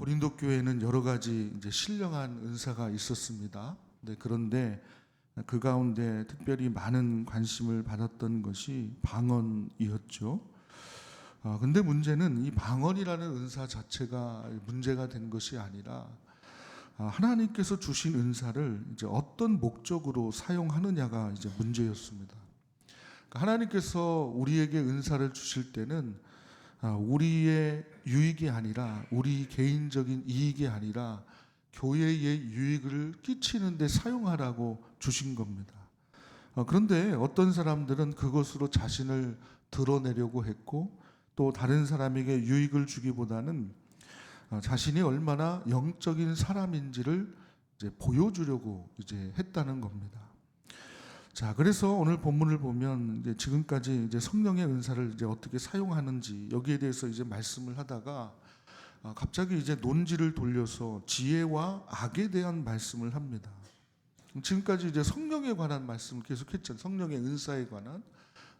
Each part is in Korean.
고린도 교회에는 여러 가지 이제 신령한 은사가 있었습니다. 그런데 그 가운데 특별히 많은 관심을 받았던 것이 방언이었죠. 근데 문제는 이 방언이라는 은사 자체가 문제가 된 것이 아니라 하나님께서 주신 은사를 이제 어떤 목적으로 사용하느냐가 이제 문제였습니다. 하나님께서 우리에게 은사를 주실 때는 우리의 유익이 아니라, 우리 개인적인 이익이 아니라 교회의 유익을 끼치는 데 사용하라고 주신 겁니다. 그런데 어떤 사람들은 그것으로 자신을 드러내려고 했고, 또 다른 사람에게 유익을 주기보다는 자신이 얼마나 영적인 사람인지를 이제 보여주려고 이제 했다는 겁니다. 자, 그래서 오늘 본문을 보면 이제 지금까지 이제 성령의 은사를 이제 어떻게 사용하는지 여기에 대해서 이제 말씀을 하다가 갑자기 이제 논지를 돌려서 지혜와 악에 대한 말씀을 합니다. 지금까지 이제 성령에 관한 말씀을 계속했잖아요. 성령의 은사에 관한.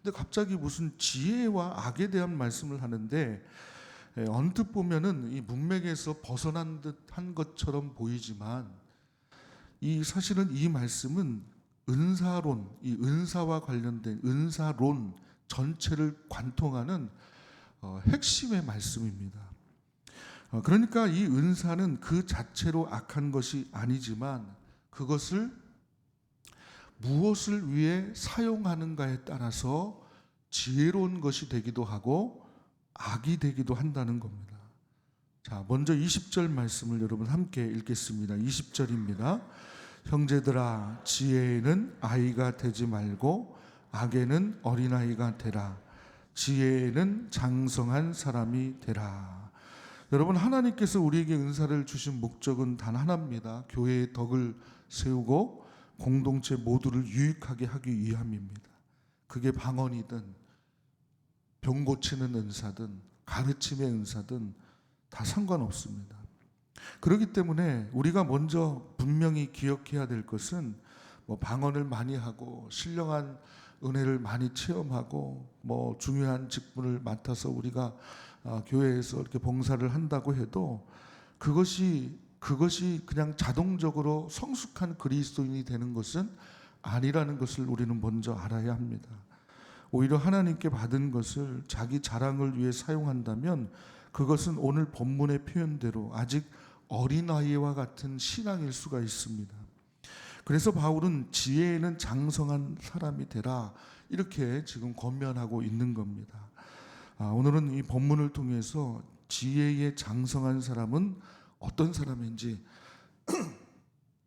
근데 갑자기 무슨 지혜와 악에 대한 말씀을 하는데 언뜻 보면은 이 문맥에서 벗어난 듯한 것처럼 보이지만 사실은 이 말씀은 은사론, 이 은사와 관련된 은사론 전체를 관통하는 핵심의 말씀입니다. 그러니까 이 은사는 그 자체로 악한 것이 아니지만 그것을 무엇을 위해 사용하는가에 따라서 지혜로운 것이 되기도 하고 악이 되기도 한다는 겁니다. 자, 먼저 20절 말씀을 여러분 함께 읽겠습니다. 20절입니다. 형제들아, 지혜에는 아이가 되지 말고 악에는 어린아이가 되라. 지혜에는 장성한 사람이 되라. 여러분, 하나님께서 우리에게 은사를 주신 목적은 단 하나입니다. 교회의 덕을 세우고 공동체 모두를 유익하게 하기 위함입니다. 그게 방언이든 병 고치는 은사든 가르침의 은사든 다 상관없습니다. 그렇기 때문에 우리가 먼저 분명히 기억해야 될 것은 방언을 많이 하고 신령한 은혜를 많이 체험하고 중요한 직분을 맡아서 우리가 교회에서 이렇게 봉사를 한다고 해도 그것이 그냥 자동적으로 성숙한 그리스도인이 되는 것은 아니라는 것을 우리는 먼저 알아야 합니다. 오히려 하나님께 받은 것을 자기 자랑을 위해 사용한다면 그것은 오늘 본문의 표현대로 아직 어린아이와 같은 신앙일 수가 있습니다. 그래서 바울은 지혜에는 장성한 사람이 되라 이렇게 지금 권면하고 있는 겁니다. 오늘은 이 본문을 통해서 지혜에 장성한 사람은 어떤 사람인지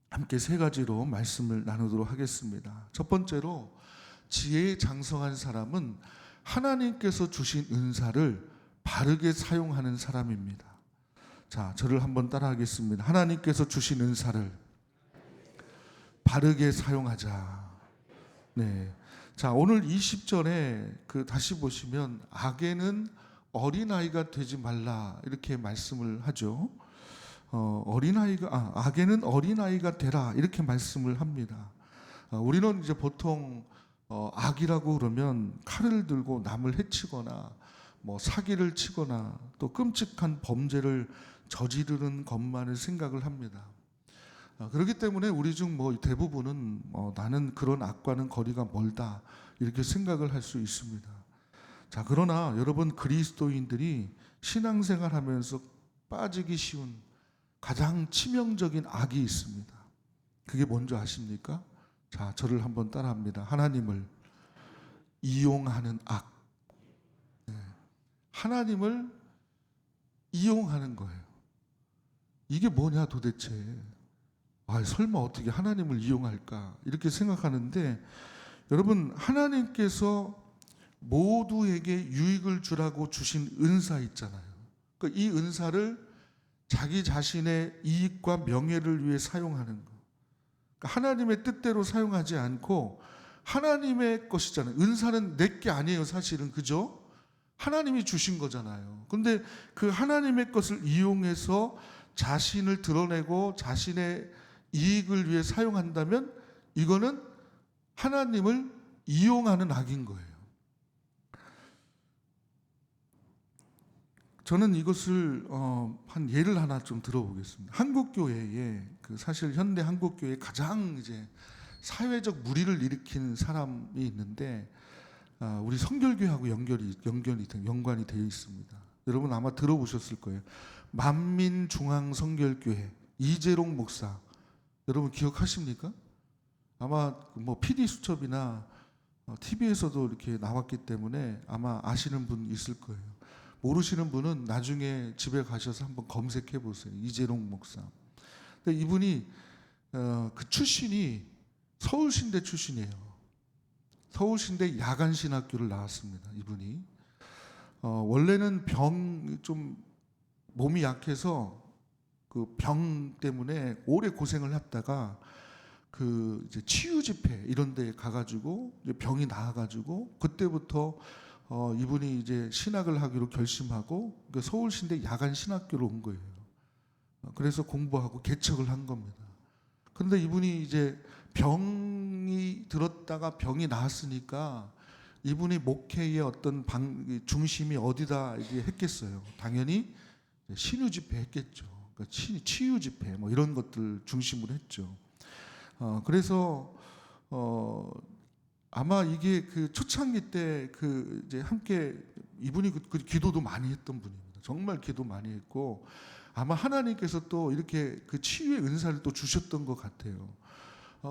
함께 세 가지로 말씀을 나누도록 하겠습니다. 첫 번째로 지혜에 장성한 사람은 하나님께서 주신 은사를 바르게 사용하는 사람입니다. 자, 저를 한번 따라하겠습니다. 하나님께서 주신 은사를 바르게 사용하자. 네. 자, 오늘 20절에 다시 보시면 악에는 어린아이가 되지 말라 이렇게 말씀을 하죠. 악에는 어린아이가 되라 이렇게 말씀을 합니다. 우리는 이제 보통 악이라고 그러면 칼을 들고 남을 해치거나 사기를 치거나 또 끔찍한 범죄를 저지르는 것만을 생각을 합니다. 그렇기 때문에 우리 중 대부분은 나는 그런 악과는 거리가 멀다 이렇게 생각을 할 수 있습니다. 자, 그러나 여러분, 그리스도인들이 신앙생활하면서 빠지기 쉬운 가장 치명적인 악이 있습니다. 그게 뭔지 아십니까? 자, 저를 한번 따라합니다. 하나님을 이용하는 악. 네. 하나님을 이용하는 거예요. 이게 뭐냐 도대체. 설마 어떻게 하나님을 이용할까 이렇게 생각하는데, 여러분, 하나님께서 모두에게 유익을 주라고 주신 은사 있잖아요. 그러니까 이 은사를 자기 자신의 이익과 명예를 위해 사용하는 거. 그러니까 하나님의 뜻대로 사용하지 않고 하나님의 것이잖아요. 은사는 내 게 아니에요, 사실은. 그죠? 하나님이 주신 거잖아요. 그런데 그 하나님의 것을 이용해서 자신을 드러내고 자신의 이익을 위해 사용한다면 이거는 하나님을 이용하는 악인 거예요. 저는 이것을 한 예를 하나 좀 들어보겠습니다. 한국 교회에 사실 현대 한국 교회에 가장 이제 사회적 물의를 일으킨 사람이 있는데 우리 성결교회하고 연관이 되어 있습니다. 여러분 아마 들어보셨을 거예요. 만민중앙성결교회 이재롱 목사, 여러분 기억하십니까? 아마 뭐 PD 수첩이나 TV에서도 이렇게 나왔기 때문에 아마 아시는 분 있을 거예요. 모르시는 분은 나중에 집에 가셔서 한번 검색해 보세요. 이재롱 목사. 근데 이분이 그 출신이 서울신대 출신이에요. 서울신대 야간신학교를 나왔습니다. 이분이 원래는 좀 몸이 약해서 그 병 때문에 오래 고생을 했다가 그 이제 치유 집회 이런 데 가가지고 이제 병이 나아가지고 그때부터 이분이 이제 신학을 하기로 결심하고 그 서울신대 야간 신학교로 온 거예요. 그래서 공부하고 개척을 한 겁니다. 그런데 이분이 이제 병이 들었다가 병이 나았으니까 이분이 목회의 어떤 중심이 어디다 이제 했겠어요. 당연히 신유 집회 했겠죠. 그러니까 치유 집회 뭐 이런 것들 중심으로 했죠. 그래서 아마 이게 그 초창기 때 그 이제 함께 이분이 그 기도도 많이 했던 분입니다. 정말 기도 많이 했고 아마 하나님께서 또 이렇게 그 치유의 은사를 또 주셨던 것 같아요.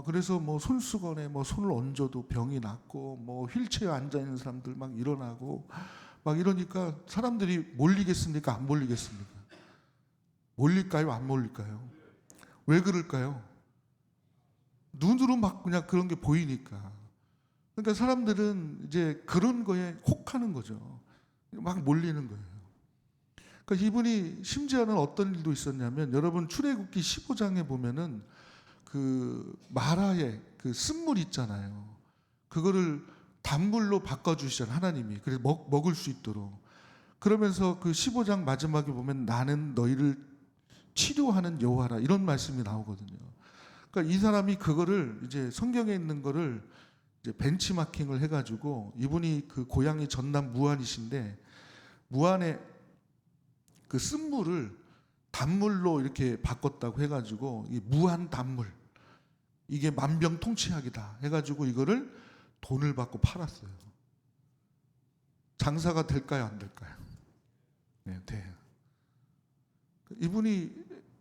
그래서 뭐 손수건에 뭐 손을 얹어도 병이 낫고 뭐 휠체어에 앉아 있는 사람들 막 일어나고 막 이러니까 사람들이 몰리겠습니까? 안 몰리겠습니까? 몰릴까요? 안 몰릴까요? 왜 그럴까요? 눈으로 막 그냥 그런 게 보이니까. 그러니까 사람들은 이제 그런 거에 혹하는 거죠. 막 몰리는 거예요. 그러니까 이분이 심지어는 어떤 일도 있었냐면 여러분 출애굽기 15장에 보면은 그 마라의 그 쓴물 있잖아요. 그거를 단물로 바꿔주시잖아요. 하나님이. 그래서 먹을 수 있도록. 그러면서 그 15장 마지막에 보면 나는 너희를 치료하는 여호와라 이런 말씀이 나오거든요. 그러니까 이 사람이 그거를 이제 성경에 있는 거를 이제 벤치마킹을 해가지고 이분이 그 고향이 전남 무안이신데 무안에 그 쓴물을 단물로 이렇게 바꿨다고 해가지고 이 무한 단물 이게 만병통치약이다 해가지고 이거를 돈을 받고 팔았어요. 장사가 될까요, 안 될까요? 네, 돼요. 이분이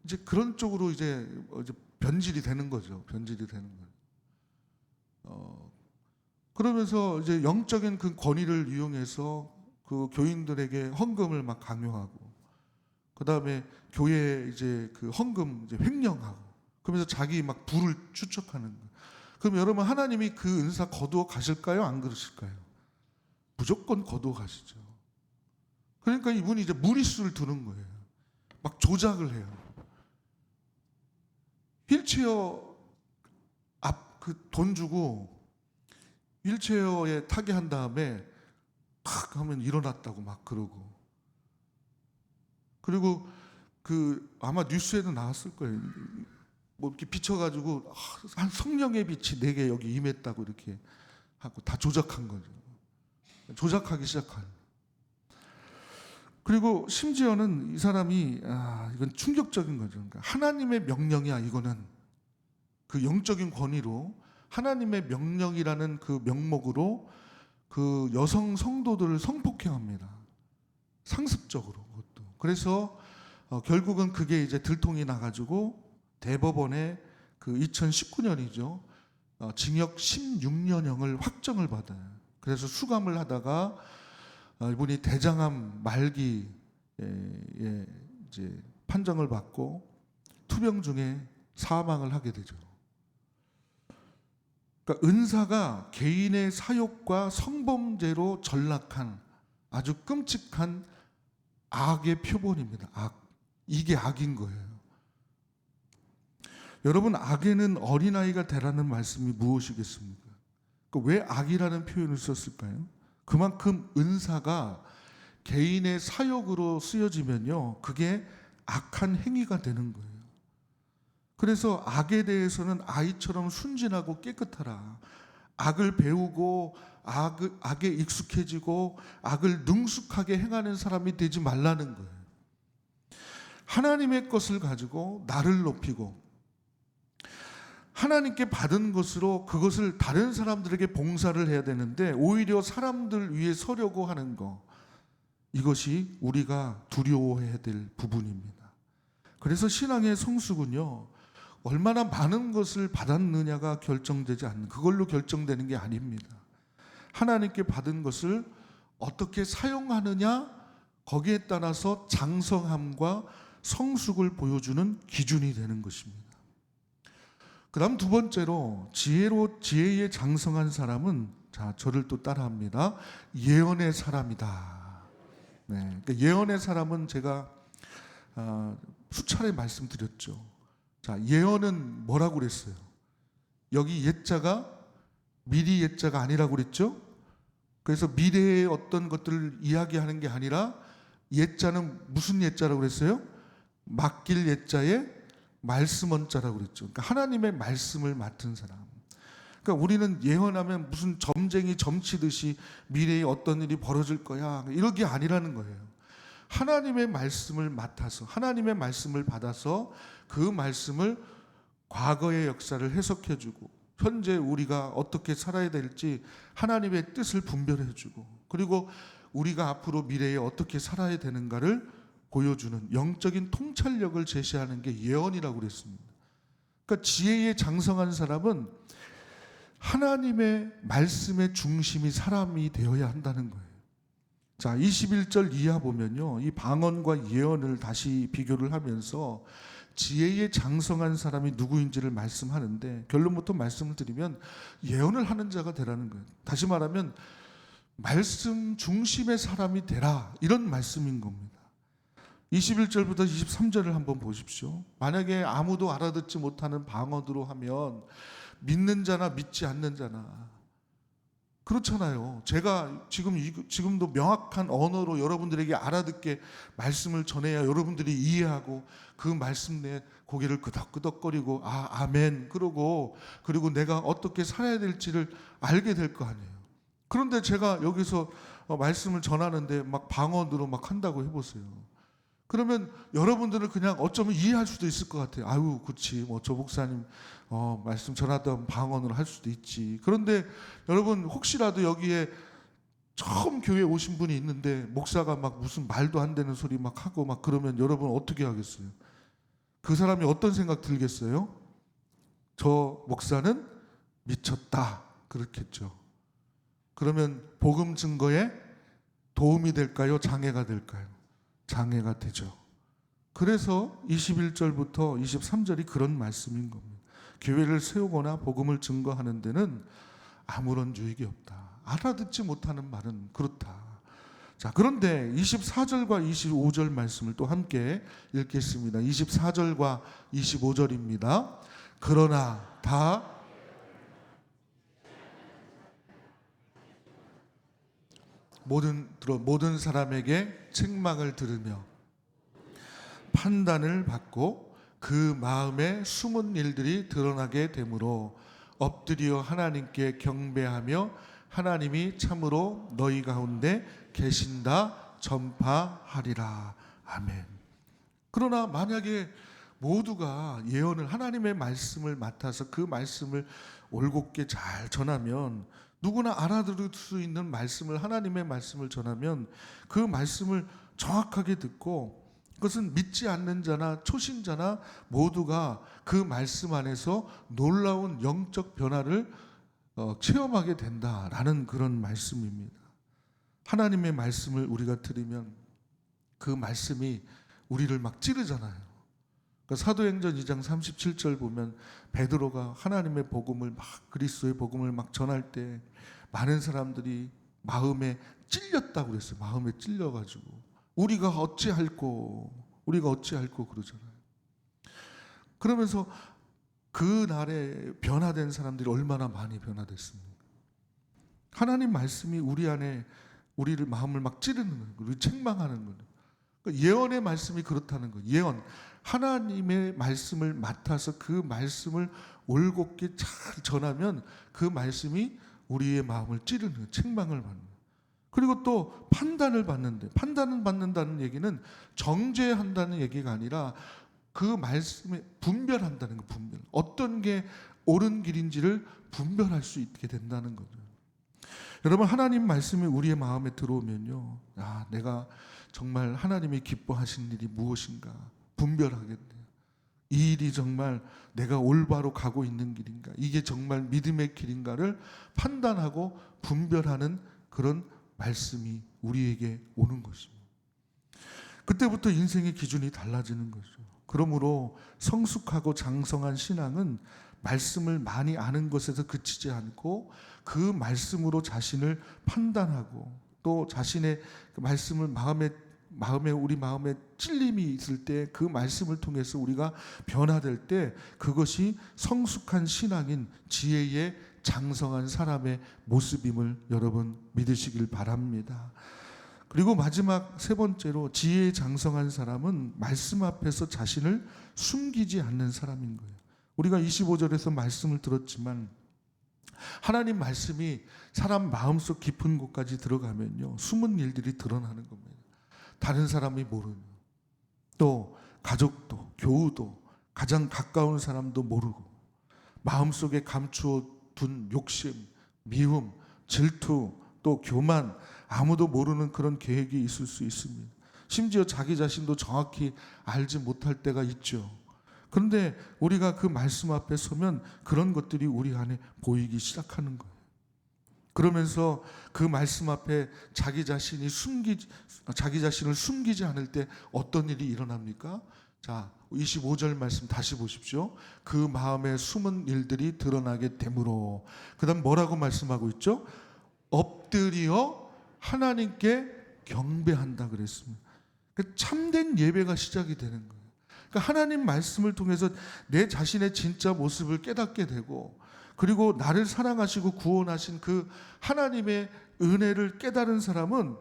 이제 그런 쪽으로 이제 변질이 되는 거죠. 변질이 되는 거예요. 그러면서 이제 영적인 그 권위를 이용해서 그 교인들에게 헌금을 막 강요하고, 그 다음에 교회 이제 그 헌금 이제 횡령하고, 그러면서 자기 막 부를 추척하는 거예요. 그럼 여러분 하나님이 그 은사 거두어 가실까요? 안 그러실까요? 무조건 거두어 가시죠. 그러니까 이분이 이제 무리수를 두는 거예요. 막 조작을 해요. 휠체어 앞 그 돈 주고 휠체어에 타게 한 다음에 팍 하면 일어났다고 막 그러고, 그리고 그 아마 뉴스에도 나왔을 거예요. 뭐 이렇게 비춰가지고 한 성령의 빛이 내게 여기 임했다고 이렇게 하고 다 조작한 거죠. 조작하기 시작한. 그리고 심지어는 이 사람이 이건 충격적인 거죠. 그러니까 하나님의 명령이야 이거는. 그 영적인 권위로 하나님의 명령이라는 그 명목으로 그 여성 성도들을 성폭행합니다. 상습적으로 그것도. 그래서 결국은 그게 이제 들통이 나가지고 대법원에 그 2019년이죠. 징역 16년형을 확정을 받아요. 그래서 수감을 하다가 이분이 대장암 말기에 이제 판정을 받고 투병 중에 사망을 하게 되죠. 그러니까 은사가 개인의 사욕과 성범죄로 전락한 아주 끔찍한 악의 표본입니다. 악. 이게 악인 거예요. 여러분 악에는 어린아이가 되라는 말씀이 무엇이겠습니까? 왜 악이라는 표현을 썼을까요? 그만큼 은사가 개인의 사욕으로 쓰여지면요, 그게 악한 행위가 되는 거예요. 그래서 악에 대해서는 아이처럼 순진하고 깨끗하라. 악을 배우고 악에 익숙해지고 악을 능숙하게 행하는 사람이 되지 말라는 거예요. 하나님의 것을 가지고 나를 높이고 하나님께 받은 것으로 그것을 다른 사람들에게 봉사를 해야 되는데 오히려 사람들 위에 서려고 하는 거, 이것이 우리가 두려워해야 될 부분입니다. 그래서 신앙의 성숙은요, 얼마나 많은 것을 받았느냐가 결정되지 않는, 그걸로 결정되는 게 아닙니다. 하나님께 받은 것을 어떻게 사용하느냐, 거기에 따라서 장성함과 성숙을 보여주는 기준이 되는 것입니다. 그 다음 두 번째로 지혜에 장성한 사람은, 자, 저를 또 따라합니다. 예언의 사람이다. 네, 그러니까 예언의 사람은 제가 수차례 말씀드렸죠. 자, 예언은 뭐라고 그랬어요? 여기 옛자가 미리 옛자가 아니라고 그랬죠? 그래서 미래의 어떤 것들을 이야기하는 게 아니라 옛자는 무슨 옛자라고 그랬어요? 맡길 옛자에 말씀 원자라고 그랬죠. 그러니까 하나님의 말씀을 맡은 사람. 그러니까 우리는 예언하면 무슨 점쟁이 점치듯이 미래에 어떤 일이 벌어질 거야, 이런 게 아니라는 거예요. 하나님의 말씀을 맡아서, 하나님의 말씀을 받아서 그 말씀을 과거의 역사를 해석해주고 현재 우리가 어떻게 살아야 될지 하나님의 뜻을 분별해주고, 그리고 우리가 앞으로 미래에 어떻게 살아야 되는가를 보여주는 영적인 통찰력을 제시하는 게 예언이라고 그랬습니다. 그러니까 지혜에 장성한 사람은 하나님의 말씀의 중심이 사람이 되어야 한다는 거예요. 자, 21절 이하 보면요, 이 방언과 예언을 다시 비교를 하면서 지혜에 장성한 사람이 누구인지를 말씀하는데, 결론부터 말씀을 드리면 예언을 하는 자가 되라는 거예요. 다시 말하면 말씀 중심의 사람이 되라, 이런 말씀인 겁니다. 21절부터 23절을 한번 보십시오. 만약에 아무도 알아듣지 못하는 방언으로 하면 믿는 자나 믿지 않는 자나 그렇잖아요. 제가 지금도 명확한 언어로 여러분들에게 알아듣게 말씀을 전해야 여러분들이 이해하고 그 말씀 내에 고개를 끄덕끄덕거리고 아멘 그러고, 그리고 내가 어떻게 살아야 될지를 알게 될 거 아니에요. 그런데 제가 여기서 말씀을 전하는데 막 방언으로 막 한다고 해보세요. 그러면 여러분들은 그냥 어쩌면 이해할 수도 있을 것 같아요. 아유, 그렇지, 뭐 저 목사님 말씀 전하던 방언으로 할 수도 있지. 그런데 여러분, 혹시라도 여기에 처음 교회 오신 분이 있는데 목사가 막 무슨 말도 안 되는 소리 막 하고 막 그러면 여러분 어떻게 하겠어요? 그 사람이 어떤 생각 들겠어요? 저 목사는 미쳤다, 그렇겠죠. 그러면 복음 증거에 도움이 될까요? 장애가 될까요? 장애가 되죠. 그래서 21절부터 23절이 그런 말씀인 겁니다. 교회를 세우거나 복음을 증거하는 데는 아무런 유익이 없다. 알아듣지 못하는 말은 그렇다. 자, 그런데 24절과 25절 말씀을 또 함께 읽겠습니다. 24절과 25절입니다. 그러나 다 모든 사람에게 책망을 들으며 판단을 받고 그 마음에 숨은 일들이 드러나게 되므로 엎드려 하나님께 경배하며 하나님이 참으로 너희 가운데 계신다 전파하리라. 아멘. 그러나 만약에 모두가 예언을, 하나님의 말씀을 맡아서 그 말씀을 올곧게 잘 전하면, 누구나 알아들을 수 있는 말씀을, 하나님의 말씀을 전하면 그 말씀을 정확하게 듣고 그것은 믿지 않는 자나 초신자나 모두가 그 말씀 안에서 놀라운 영적 변화를 체험하게 된다라는 그런 말씀입니다. 하나님의 말씀을 우리가 들으면 그 말씀이 우리를 막 찌르잖아요. 그러니까 사도행전 2장 37절 보면 베드로가 하나님의 복음을 막, 그리스도의 복음을 막 전할 때 많은 사람들이 마음에 찔렸다고 그랬어요. 마음에 찔려가지고 우리가 어찌할꼬 그러잖아요. 그러면서 그 날에 변화된 사람들이 얼마나 많이 변화됐습니까? 하나님 말씀이 우리 안에 우리를 마음을 막 찌르는 거예요. 우리 책망하는 거예요. 그러니까 예언의 말씀이 그렇다는 거예요. 예언, 하나님의 말씀을 맡아서 그 말씀을 올곧게 잘 전하면 그 말씀이 우리의 마음을 찌르는 책망을 받는. 그리고 또 판단을 받는데, 판단을 받는다는 얘기는 정죄한다는 얘기가 아니라 그 말씀에 분별한다는 거. 분별. 어떤 게 옳은 길인지를 분별할 수 있게 된다는 거죠. 여러분, 하나님 말씀이 우리의 마음에 들어오면요, 내가 정말 하나님이 기뻐하신 일이 무엇인가 분별하게 돼요. 이 일이 정말 내가 올바로 가고 있는 길인가, 이게 정말 믿음의 길인가를 판단하고 분별하는 그런 말씀이 우리에게 오는 것입니다. 그때부터 인생의 기준이 달라지는 거죠. 그러므로 성숙하고 장성한 신앙은 말씀을 많이 아는 것에서 그치지 않고 그 말씀으로 자신을 판단하고, 또 자신의 그 말씀을 우리 마음에 찔림이 있을 때 그 말씀을 통해서 우리가 변화될 때, 그것이 성숙한 신앙인 지혜의 장성한 사람의 모습임을 여러분 믿으시길 바랍니다. 그리고 마지막 세 번째로, 지혜의 장성한 사람은 말씀 앞에서 자신을 숨기지 않는 사람인 거예요. 우리가 25절에서 말씀을 들었지만 하나님 말씀이 사람 마음속 깊은 곳까지 들어가면요, 숨은 일들이 드러나는 겁니다. 다른 사람이 모르는, 또 가족도, 교우도, 가장 가까운 사람도 모르고 마음속에 감추어 둔 욕심, 미움, 질투, 또 교만, 아무도 모르는 그런 계획이 있을 수 있습니다. 심지어 자기 자신도 정확히 알지 못할 때가 있죠. 그런데 우리가 그 말씀 앞에 서면 그런 것들이 우리 안에 보이기 시작하는 거예요. 그러면서 그 말씀 앞에 자기 자신을 숨기지 않을 때 어떤 일이 일어납니까? 자, 25절 말씀 다시 보십시오. 그 마음에 숨은 일들이 드러나게 되므로. 그 다음 뭐라고 말씀하고 있죠? 엎드려 하나님께 경배한다 그랬습니다. 참된 예배가 시작이 되는 거예요. 그러니까 하나님 말씀을 통해서 내 자신의 진짜 모습을 깨닫게 되고, 그리고 나를 사랑하시고 구원하신 그 하나님의 은혜를 깨달은 사람은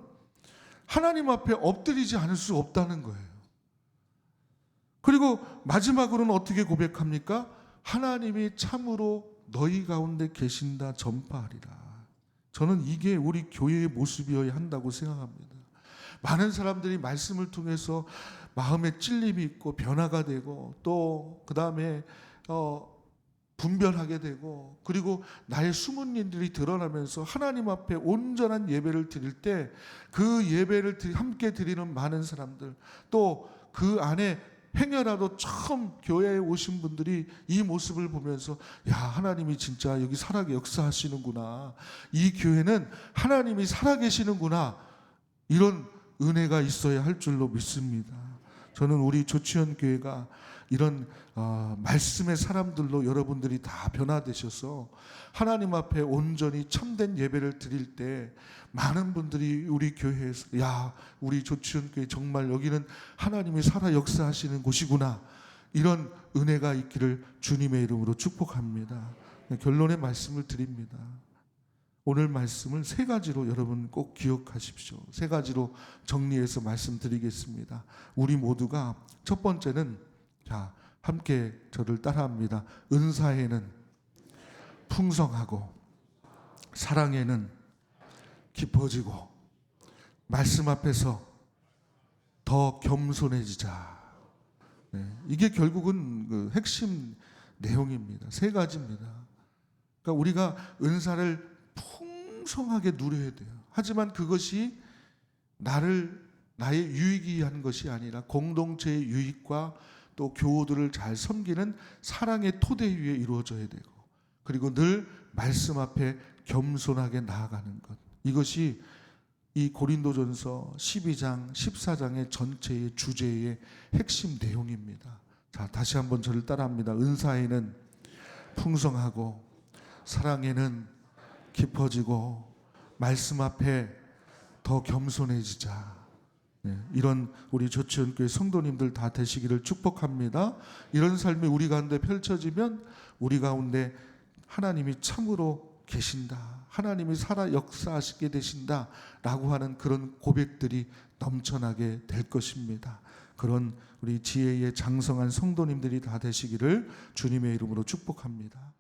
하나님 앞에 엎드리지 않을 수 없다는 거예요. 그리고 마지막으로는 어떻게 고백합니까? 하나님이 참으로 너희 가운데 계신다 전파하리라. 저는 이게 우리 교회의 모습이어야 한다고 생각합니다. 많은 사람들이 말씀을 통해서 마음에 찔림이 있고 변화가 되고, 또 그 다음에 분별하게 되고, 그리고 나의 숨은 일들이 드러나면서 하나님 앞에 온전한 예배를 드릴 때, 그 예배를 함께 드리는 많은 사람들, 또 그 안에 행여라도 처음 교회에 오신 분들이 이 모습을 보면서, 야, 하나님이 진짜 여기 살아 역사하시는구나, 이 교회는 하나님이 살아계시는구나, 이런 은혜가 있어야 할 줄로 믿습니다. 저는 우리 조치현 교회가 이런 말씀의 사람들로 여러분들이 다 변화되셔서 하나님 앞에 온전히 참된 예배를 드릴 때 많은 분들이 우리 교회에서, 야, 우리 조치현 교회 정말 여기는 하나님이 살아 역사하시는 곳이구나, 이런 은혜가 있기를 주님의 이름으로 축복합니다. 결론의 말씀을 드립니다. 오늘 말씀을 세 가지로 여러분 꼭 기억하십시오. 세 가지로 정리해서 말씀드리겠습니다. 우리 모두가 첫 번째는, 자, 함께 저를 따라합니다. 은사에는 풍성하고, 사랑에는 깊어지고, 말씀 앞에서 더 겸손해지자. 이게 결국은 그 핵심 내용입니다. 세 가지입니다. 그러니까 우리가 은사를 풍성하게 누려야 돼요. 하지만 그것이 나의 유익이 위한 것이 아니라 공동체의 유익과 또 교우들을 잘 섬기는 사랑의 토대 위에 이루어져야 되고, 그리고 늘 말씀 앞에 겸손하게 나아가는 것, 이것이 이 고린도전서 12장 14장의 전체의 주제의 핵심 내용입니다. 자, 다시 한번 저를 따라합니다. 은사에는 풍성하고, 사랑에는 깊어지고, 말씀 앞에 더 겸손해지자. 이런 우리 조치현교회 성도님들 다 되시기를 축복합니다. 이런 삶이 우리 가운데 펼쳐지면 우리 가운데 하나님이 참으로 계신다, 하나님이 살아 역사하시게 되신다 라고 하는 그런 고백들이 넘쳐나게 될 것입니다. 그런 우리 지혜의 장성한 성도님들이 다 되시기를 주님의 이름으로 축복합니다.